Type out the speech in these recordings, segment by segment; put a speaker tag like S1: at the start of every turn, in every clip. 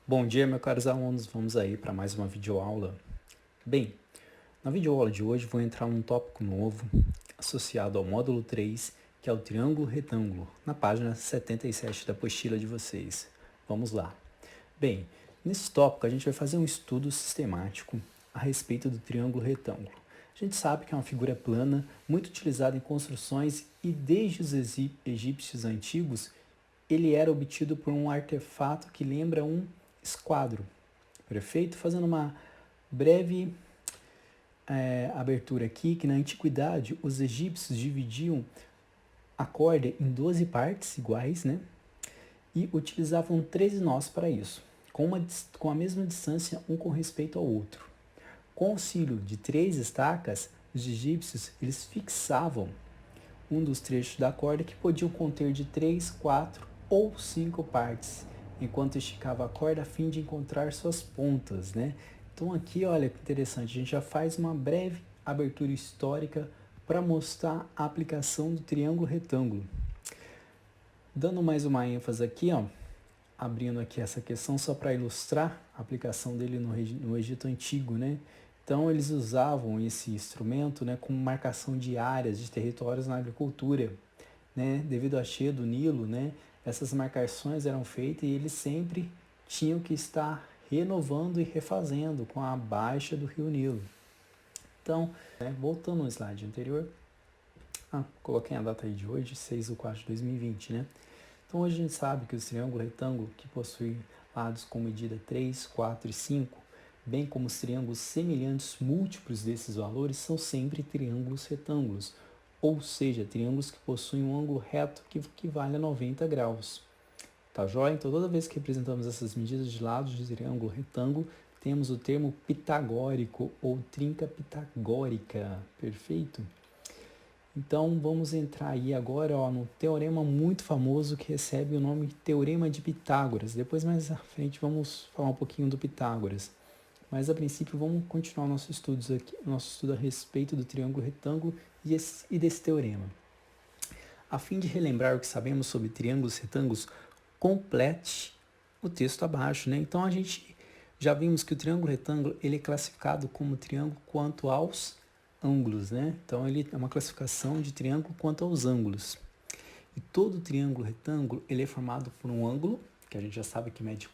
S1: Bom dia, meus caros alunos, vamos aí para mais uma videoaula. Bem, na videoaula de hoje vou entrar num tópico novo associado ao módulo 3, que é o triângulo retângulo, na página 77 da apostila de vocês. Vamos lá. Bem, nesse tópico a gente vai fazer um estudo sistemático a respeito do triângulo retângulo. A gente sabe que é uma figura plana, muito utilizada em construções e desde os egípcios antigos ele era obtido por um artefato que lembra um esquadro. Perfeito? Fazendo uma breve abertura aqui, que na antiguidade os egípcios dividiam a corda em 12 partes iguais, né? E utilizavam 13 nós para isso, com a mesma distância um com respeito ao outro. Com o auxílio de 3 estacas, os egípcios eles fixavam um dos trechos da corda que podiam conter de 3, 4 ou 5 partes, enquanto esticava a corda a fim de encontrar suas pontas, né? Então aqui, olha que interessante, a gente já faz uma breve abertura histórica para mostrar a aplicação do triângulo retângulo. Dando mais uma ênfase aqui, ó, abrindo aqui essa questão só para ilustrar a aplicação dele no Egito Antigo, né? Então eles usavam esse instrumento, né, como marcação de áreas, de territórios na agricultura, né? Devido à cheia do Nilo, né, essas marcações eram feitas e eles sempre tinham que estar renovando e refazendo com a baixa do rio Nilo. Então, voltando no slide anterior, coloquei a data aí de hoje, 6/4/2020, né? Então hoje a gente sabe que os triângulos retângulos que possuem lados com medida 3, 4 e 5, bem como os triângulos semelhantes múltiplos desses valores, são sempre triângulos retângulos, ou seja, triângulos que possuem um ângulo reto que equivale a 90 graus. Tá joia? Então toda vez que representamos essas medidas de lados de triângulo retângulo, temos o termo pitagórico ou trinca pitagórica, perfeito? Então vamos entrar aí agora no teorema muito famoso que recebe o nome de Teorema de Pitágoras. Depois mais à frente vamos falar um pouquinho do Pitágoras. Mas a princípio vamos continuar nosso estudo a respeito do triângulo retângulo e desse teorema. A fim de relembrar o que sabemos sobre triângulos retângulos, complete o texto abaixo, né? Então a gente já vimos que o triângulo retângulo ele é classificado como triângulo quanto aos ângulos, né? Então ele é uma classificação de triângulo quanto aos ângulos. E todo triângulo retângulo ele é formado por um ângulo, que a gente já sabe que mede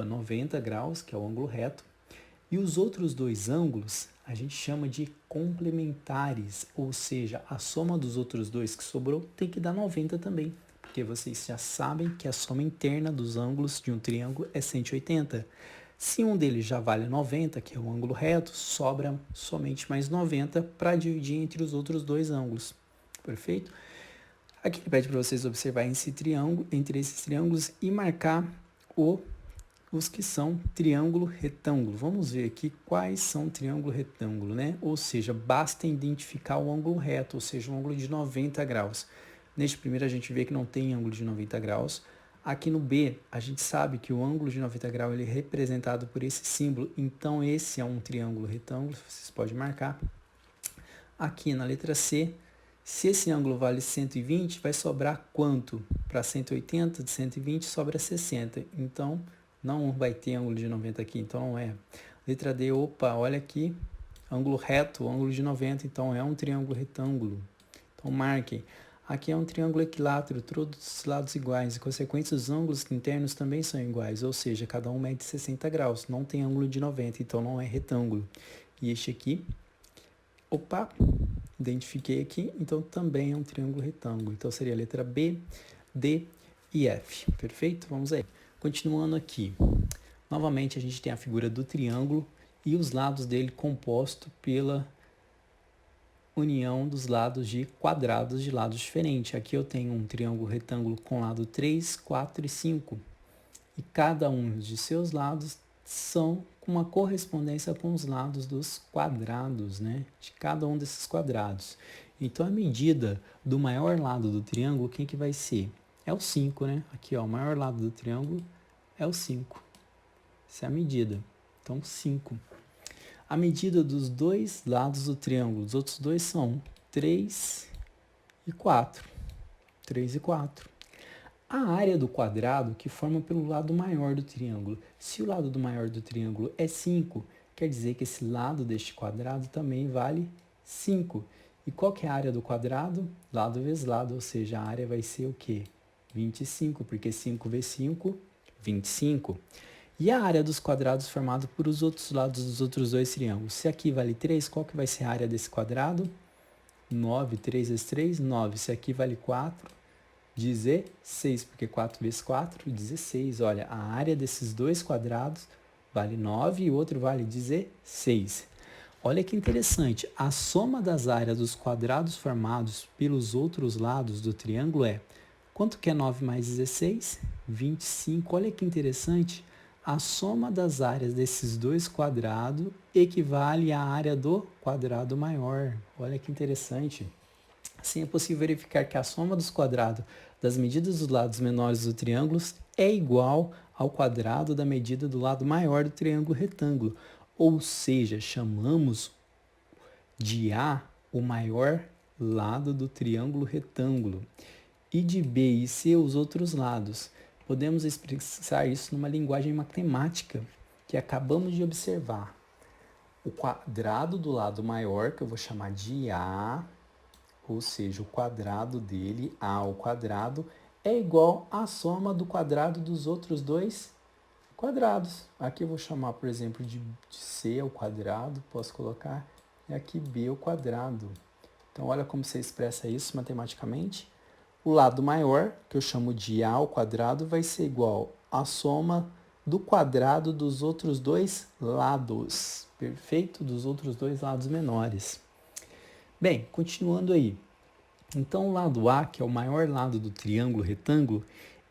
S1: 90 graus, que é o ângulo reto. E os outros dois ângulos a gente chama de complementares, ou seja, a soma dos outros dois que sobrou tem que dar 90 também, porque vocês já sabem que a soma interna dos ângulos de um triângulo é 180. Se um deles já vale 90, que é o ângulo reto, sobra somente mais 90 para dividir entre os outros dois ângulos. Perfeito? Aqui ele pede para vocês observar entre esses triângulos e marcar os que são triângulo retângulo. Vamos ver aqui quais são triângulo retângulo, né? Ou seja, basta identificar o ângulo reto, ou seja, um ângulo de 90 graus. Neste primeiro a gente vê que não tem ângulo de 90 graus. Aqui no B, a gente sabe que o ângulo de 90 graus ele é representado por esse símbolo, então esse é um triângulo retângulo, vocês podem marcar. Aqui na letra C, se esse ângulo vale 120, vai sobrar quanto? Para 180, de 120 sobra 60, então não vai ter ângulo de 90 aqui, então não é. Letra D, opa, olha aqui, ângulo reto, ângulo de 90, então é um triângulo retângulo. Então marquem. Aqui é um triângulo equilátero, todos os lados iguais, e consequentemente os ângulos internos também são iguais, ou seja, cada um mede 60 graus, não tem ângulo de 90, então não é retângulo. E este aqui, opa, identifiquei aqui, então também é um triângulo retângulo. Então seria a letra B, D e F, perfeito? Vamos aí. Continuando aqui, novamente a gente tem a figura do triângulo e os lados dele composto pela união dos lados de quadrados de lados diferentes. Aqui eu tenho um triângulo retângulo com lado 3, 4 e 5. E cada um de seus lados são com uma correspondência com os lados dos quadrados, né? De cada um desses quadrados. Então a medida do maior lado do triângulo, quem que vai ser? É o 5, né? Aqui, ó, o maior lado do triângulo é o 5. Essa é a medida. Então, 5. A medida dos dois lados do triângulo, os outros dois são 3 e 4. 3 e 4. A área do quadrado que forma pelo lado maior do triângulo. Se o lado do maior do triângulo é 5, quer dizer que esse lado deste quadrado também vale 5. E qual que é a área do quadrado? Lado vezes lado, ou seja, a área vai ser o quê? 25, porque 5 vezes 5, 25. E a área dos quadrados formado por os outros lados dos outros dois triângulos? Se aqui vale 3, qual que vai ser a área desse quadrado? 9, 3 vezes 3, 9. Se aqui vale 4, 16, porque 4 vezes 4, 16. Olha, a área desses dois quadrados vale 9 e o outro vale 16. Olha que interessante, a soma das áreas dos quadrados formados pelos outros lados do triângulo é, quanto que é 9 mais 16? 25. Olha que interessante, a soma das áreas desses dois quadrados equivale à área do quadrado maior. Olha que interessante. Assim é possível verificar que a soma dos quadrados das medidas dos lados menores do triângulo é igual ao quadrado da medida do lado maior do triângulo retângulo. Ou seja, chamamos de A o maior lado do triângulo retângulo e de B e C os outros lados. Podemos expressar isso numa linguagem matemática que acabamos de observar. O quadrado do lado maior, que eu vou chamar de A, ou seja, o quadrado dele, A ao quadrado, é igual à soma do quadrado dos outros dois quadrados. Aqui eu vou chamar, por exemplo, de C ao quadrado, posso colocar, e aqui B ao quadrado. Então, olha como você expressa isso matematicamente. O lado maior, que eu chamo de A ao quadrado, vai ser igual à soma do quadrado dos outros dois lados. Perfeito? Dos outros dois lados menores. Bem, continuando aí. Então, o lado A, que é o maior lado do triângulo retângulo,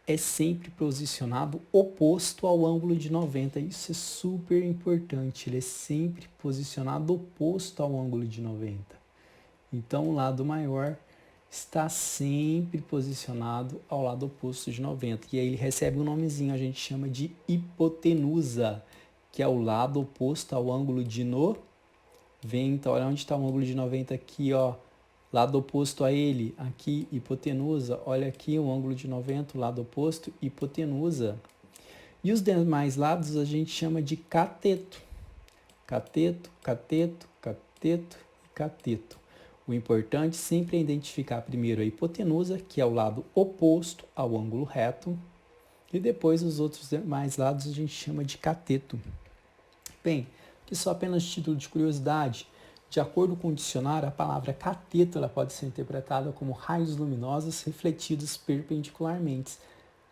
S1: é sempre posicionado oposto ao ângulo de 90. Isso é super importante, ele é sempre posicionado oposto ao ângulo de 90. Então, o lado maior está sempre posicionado ao lado oposto de 90. E aí ele recebe um nomezinho, a gente chama de hipotenusa, que é o lado oposto ao ângulo de 90. Olha onde está o ângulo de 90 aqui, ó. Lado oposto a ele, aqui, hipotenusa. Olha aqui o ângulo de 90, o lado oposto, hipotenusa. E os demais lados a gente chama de cateto. Cateto, cateto, cateto e cateto. O importante sempre é identificar primeiro a hipotenusa, que é o lado oposto ao ângulo reto, e depois os outros demais lados a gente chama de cateto. Bem, aqui só apenas título de curiosidade. De acordo com o dicionário, a palavra cateto ela pode ser interpretada como raios luminosos refletidos perpendicularmente.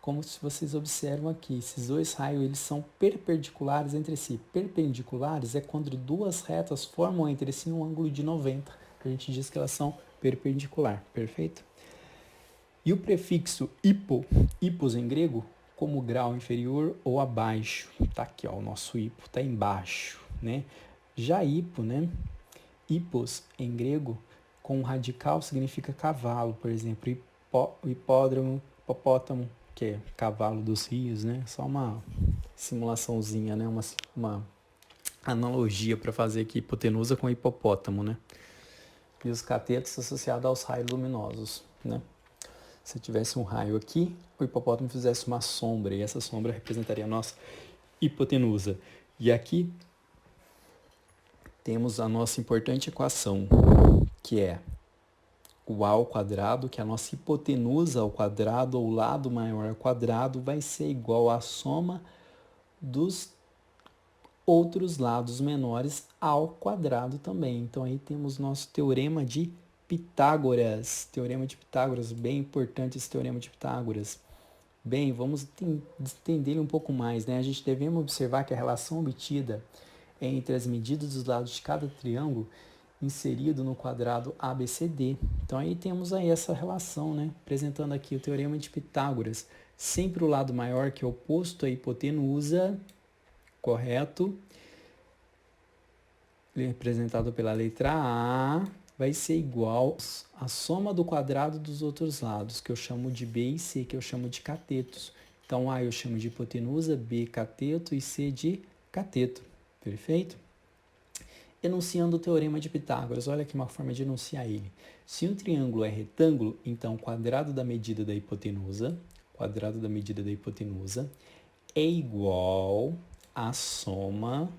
S1: Como se vocês observam aqui, esses dois raios eles são perpendiculares entre si. Perpendiculares é quando duas retas formam entre si um ângulo de 90. A gente diz que elas são perpendicular, perfeito? E o prefixo hipos em grego, como grau inferior ou abaixo. Tá aqui, ó, o nosso hipo tá embaixo, né? Já hipo, né? Hipos, em grego, com radical significa cavalo, por exemplo, hipódromo, hipopótamo, que é cavalo dos rios, né? Só uma simulaçãozinha, né? Uma analogia para fazer aqui, hipotenusa com hipopótamo, né? E os catetos associados aos raios luminosos, né? Se tivesse um raio aqui, o hipopótamo fizesse uma sombra, e essa sombra representaria a nossa hipotenusa. E aqui temos a nossa importante equação, que é o A ao quadrado, que é a nossa hipotenusa ao quadrado, ou lado maior ao quadrado, vai ser igual à soma dos outros lados menores ao quadrado também. Então, aí temos nosso teorema de Pitágoras. Teorema de Pitágoras, bem importante esse teorema de Pitágoras. Bem, vamos entender ele um pouco mais, né? A gente devemos observar que a relação obtida entre as medidas dos lados de cada triângulo inserido no quadrado ABCD. Então aí temos aí essa relação, né? Apresentando aqui o teorema de Pitágoras. Sempre o lado maior que é oposto à hipotenusa, correto? Representado pela letra A, vai ser igual à soma do quadrado dos outros lados, que eu chamo de B e C, que eu chamo de catetos. Então A eu chamo de hipotenusa, B cateto e C de cateto. Perfeito? Enunciando o teorema de Pitágoras, olha aqui uma forma de enunciar ele. Se um triângulo é retângulo, então o quadrado da medida da hipotenusa, quadrado da medida da hipotenusa, é igual à soma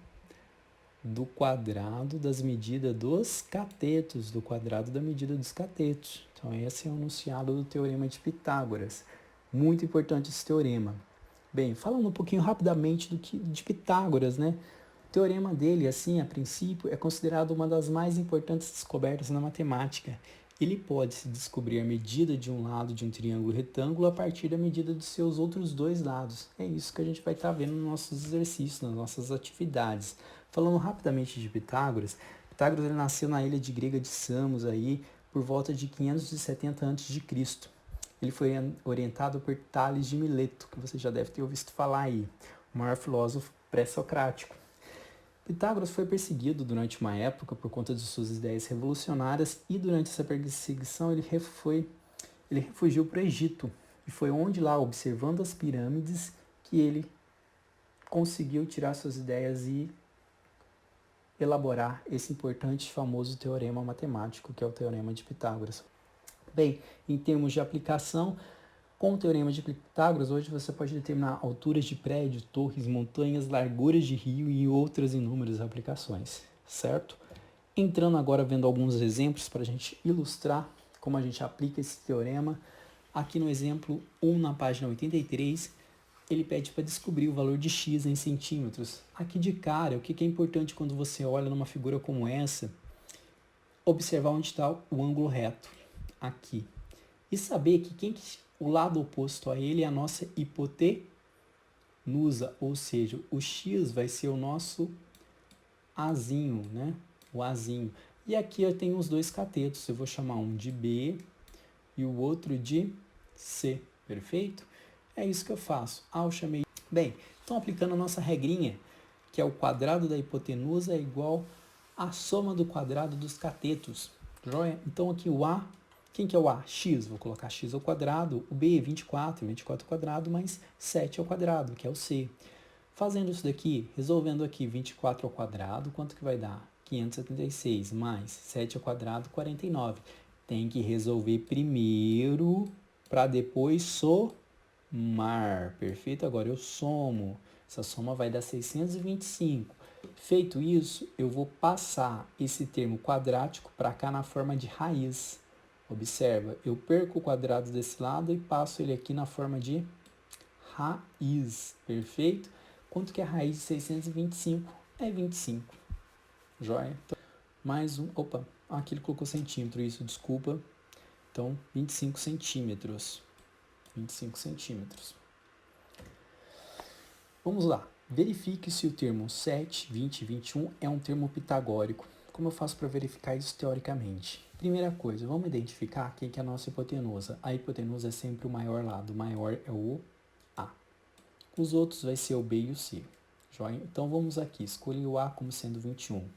S1: do quadrado das medidas dos catetos, do quadrado da medida dos catetos. Então, esse é o enunciado do Teorema de Pitágoras. Muito importante esse teorema. Bem, falando um pouquinho rapidamente de Pitágoras, né? O teorema dele, assim, a princípio, é considerado uma das mais importantes descobertas na matemática. Ele pode se descobrir a medida de um lado de um triângulo retângulo a partir da medida dos seus outros dois lados. É isso que a gente vai estar vendo nos nossos exercícios, nas nossas atividades. Falando rapidamente de Pitágoras, Pitágoras ele nasceu na ilha de grega de Samos aí por volta de 570 a.C. Ele foi orientado por Tales de Mileto, que você já deve ter ouvido falar aí, o maior filósofo pré-socrático. Pitágoras foi perseguido durante uma época por conta de suas ideias revolucionárias e durante essa perseguição ele refugiu para o Egito e foi onde lá, observando as pirâmides, que ele conseguiu tirar suas ideias e elaborar esse importante e famoso teorema matemático, que é o Teorema de Pitágoras. Bem, em termos de aplicação, com o Teorema de Pitágoras, hoje você pode determinar alturas de prédio, torres, montanhas, larguras de rio e outras inúmeras aplicações, certo? Entrando agora, vendo alguns exemplos para a gente ilustrar como a gente aplica esse teorema. Aqui no exemplo 1, na página 83, ele pede para descobrir o valor de x em centímetros. Aqui de cara, o que é importante quando você olha numa figura como essa? Observar onde está o ângulo reto, aqui. E saber que o lado oposto a ele é a nossa hipotenusa, ou seja, o x vai ser o nosso azinho, né? O azinho. E aqui eu tenho os dois catetos, eu vou chamar um de B e o outro de C, perfeito? É isso que eu faço. Eu chamei... Bem, então aplicando a nossa regrinha, que é o quadrado da hipotenusa é igual à soma do quadrado dos catetos, joia? Então aqui o A, quem que é o A? X, vou colocar x ao quadrado, o B 24 ao quadrado mais 7 ao quadrado, que é o C. Fazendo isso daqui, resolvendo aqui 24 ao quadrado, quanto que vai dar? 576 mais 7 ao quadrado, 49. Tem que resolver primeiro para depois somar. Perfeito? Agora eu somo. Essa soma vai dar 625. Feito isso, eu vou passar esse termo quadrático para cá na forma de raiz. Observa, eu perco o quadrado desse lado e passo ele aqui na forma de raiz. Perfeito? Quanto que é a raiz de 625? É 25. Joia? Então, mais um... Opa, aqui ele colocou centímetro, isso, desculpa. Então, 25 centímetros. 25 centímetros. Vamos lá. Verifique se o termo 7, 20 e 21 é um termo pitagórico. Como eu faço para verificar isso teoricamente? Primeira coisa, vamos identificar quem que é a nossa hipotenusa. A hipotenusa é sempre o maior lado. O maior é o A. Os outros vai ser o B e o C. Joia? Então vamos aqui. Escolhi o A como sendo 21.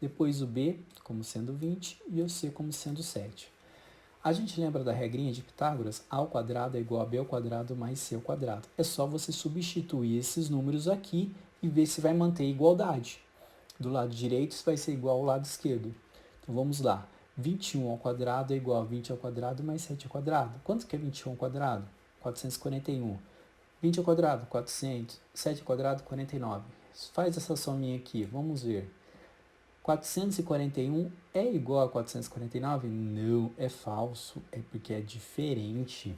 S1: Depois o B como sendo 20 e o C como sendo 7. A gente lembra da regrinha de Pitágoras? A ao quadrado é igual a B ao quadrado mais C ao quadrado. É só você substituir esses números aqui e ver se vai manter igualdade. Do lado direito isso vai ser igual ao lado esquerdo. Então vamos lá. 21 ao quadrado é igual a 20 ao quadrado mais 7 ao quadrado. Quanto que é 21 ao quadrado? 441. 20 ao quadrado, 400. 7 ao quadrado, 49. Faz essa sominha aqui, vamos ver. 441 é igual a 449? Não, é falso, é porque é diferente.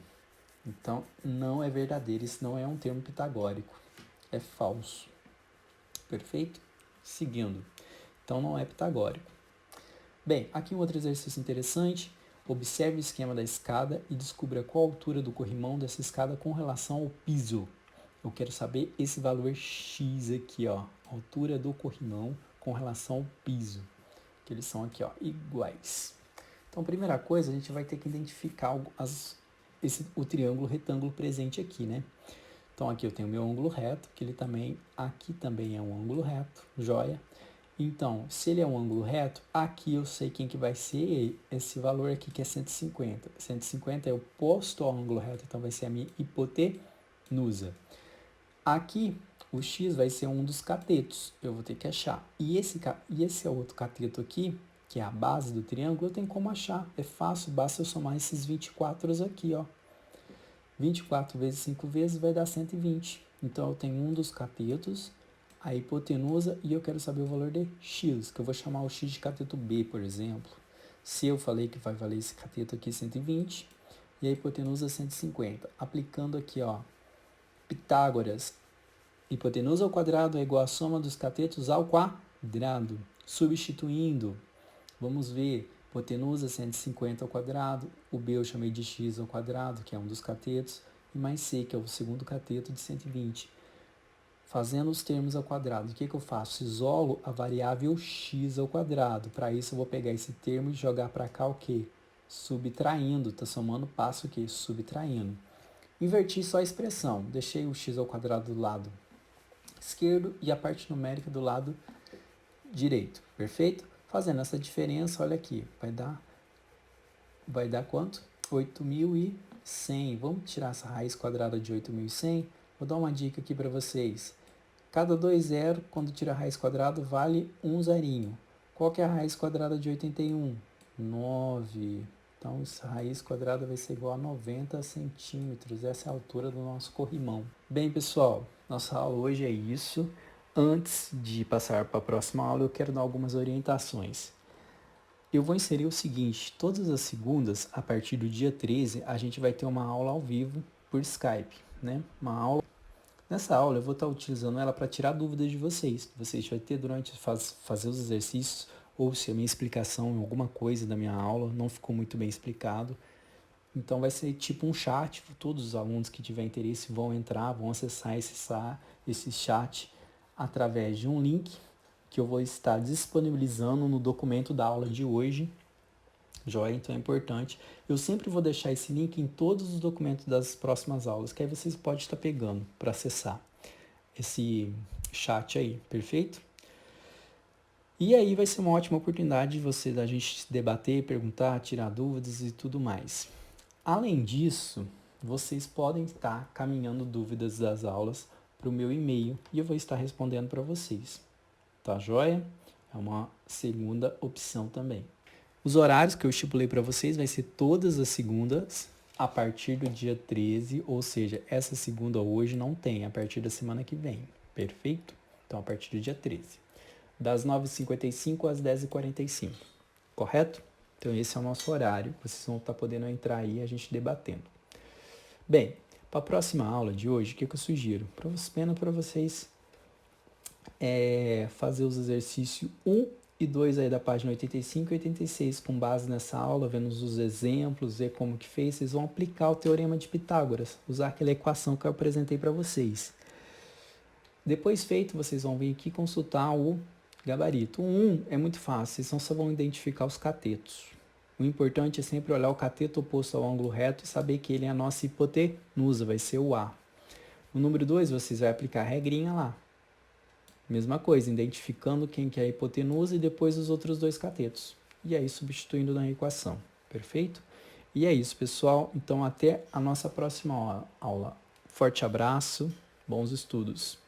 S1: Então, não é verdadeiro, isso não é um termo pitagórico. É falso. Perfeito? Seguindo. Então, não é pitagórico. Bem, aqui um outro exercício interessante. Observe o esquema da escada e descubra qual a altura do corrimão dessa escada com relação ao piso. Eu quero saber esse valor x aqui, ó. Altura do corrimão com relação ao piso. Que eles são aqui, ó, iguais. Então, primeira coisa, a gente vai ter que identificar o triângulo retângulo presente aqui, né? Então, aqui eu tenho meu ângulo reto, que ele também, aqui também é um ângulo reto, joia? Então, se ele é um ângulo reto, aqui eu sei quem que vai ser esse valor aqui, que é 150. 150 é oposto ao ângulo reto, então vai ser a minha hipotenusa. Aqui, o x vai ser um dos catetos, eu vou ter que achar. E esse é outro cateto aqui, que é a base do triângulo, eu tenho como achar. É fácil, basta eu somar esses 24 aqui, ó. 24 vezes 5 vezes vai dar 120. Então, eu tenho um dos catetos, a hipotenusa, e eu quero saber o valor de x, que eu vou chamar o x de cateto B, por exemplo. Se eu falei que vai valer esse cateto aqui 120 e a hipotenusa 150. Aplicando aqui, ó, Pitágoras, hipotenusa ao quadrado é igual à soma dos catetos ao quadrado. Substituindo, vamos ver, hipotenusa 150 ao quadrado, o B eu chamei de x ao quadrado, que é um dos catetos, e mais C, que é o segundo cateto de 120. Fazendo os termos ao quadrado, o que eu faço? Isolo a variável x ao quadrado. Para isso, eu vou pegar esse termo e jogar para cá o quê? Subtraindo, está somando passo o quê? Subtraindo. Inverti só a expressão, deixei o x ao quadrado do lado esquerdo e a parte numérica do lado direito, perfeito? Fazendo essa diferença, olha aqui, vai dar quanto? 8.100. Vamos tirar essa raiz quadrada de 8.100? Vou dar uma dica aqui para vocês. Cada 2 zeros, quando tira a raiz quadrada, vale um zerinho. Qual que é a raiz quadrada de 81? 9. Então, essa raiz quadrada vai ser igual a 90 centímetros. Essa é a altura do nosso corrimão. Bem, pessoal, nossa aula hoje é isso. Antes de passar para a próxima aula, eu quero dar algumas orientações. Eu vou inserir o seguinte, todas as segundas, a partir do dia 13, a gente vai ter uma aula ao vivo por Skype, né? Uma aula. Nessa aula eu vou estar utilizando ela para tirar dúvidas de vocês. Vocês vão ter durante fazer os exercícios, ou se a minha explicação em alguma coisa da minha aula não ficou muito bem explicado. Então vai ser tipo um chat, todos os alunos que tiverem interesse vão entrar, vão acessar esse chat através de um link que eu vou estar disponibilizando no documento da aula de hoje. Joia, então é importante. Eu sempre vou deixar esse link em todos os documentos das próximas aulas, que aí vocês podem estar pegando para acessar esse chat aí, perfeito? E aí vai ser uma ótima oportunidade da gente debater, perguntar, tirar dúvidas e tudo mais. Além disso, vocês podem estar caminhando dúvidas das aulas para o meu e-mail e eu vou estar respondendo para vocês. Tá joia? É uma segunda opção também. Os horários que eu estipulei para vocês vai ser todas as segundas a partir do dia 13, ou seja, essa segunda hoje não tem, a partir da semana que vem, perfeito? Então, a partir do dia 13, das 9h55 às 10h45, correto? Então, esse é o nosso horário, vocês vão estar podendo entrar aí e a gente debatendo. Bem, para a próxima aula de hoje, o que eu sugiro? Apenas para vocês fazer os exercícios 1 e 2 aí da página 85 e 86, com base nessa aula, vendo os exemplos, ver como que fez, vocês vão aplicar o teorema de Pitágoras, usar aquela equação que eu apresentei para vocês. Depois feito, vocês vão vir aqui consultar o gabarito. O 1 é muito fácil, vocês só vão identificar os catetos. O importante é sempre olhar o cateto oposto ao ângulo reto e saber que ele é a nossa hipotenusa, vai ser o A. O número 2, vocês vão aplicar a regrinha lá. Mesma coisa, identificando quem que é a hipotenusa e depois os outros dois catetos. E aí substituindo na equação, perfeito? E é isso, pessoal. Então até a nossa próxima aula. Forte abraço, bons estudos!